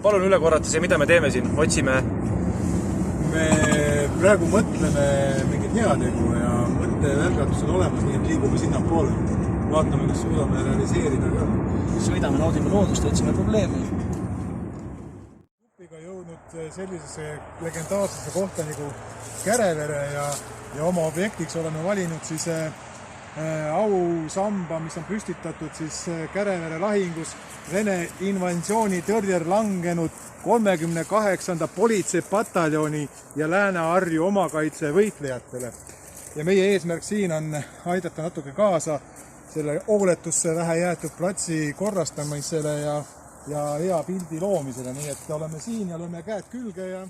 Palun üle korrata see, mida me teeme siin, otsime. Me praegu mõtleme mingit heategu ja mõttevälgatus on olemas, nii et liigume sinna poole. Vaatame, kas suudame realiseerida ka. Sõidame, naudime loodust, otsime probleemi. Grupiga jõudnud sellisesse legendaarsesse kohta nagu Kärevere ja oma objektiks oleme valinud siis ausamba, mis on püstitatud siis Kärevere lahingus Vene invasioonitõrjer langenud 38. politseipataljoni ja Lääne-Harju omakaitse võitlejatele. Ja meie eesmärk siin on aidata natuke kaasa selle hooletusse vähe jäetud platsi korrastamisele ja hea pildi loomisele. Nii et oleme siin ja lööme käed külge ja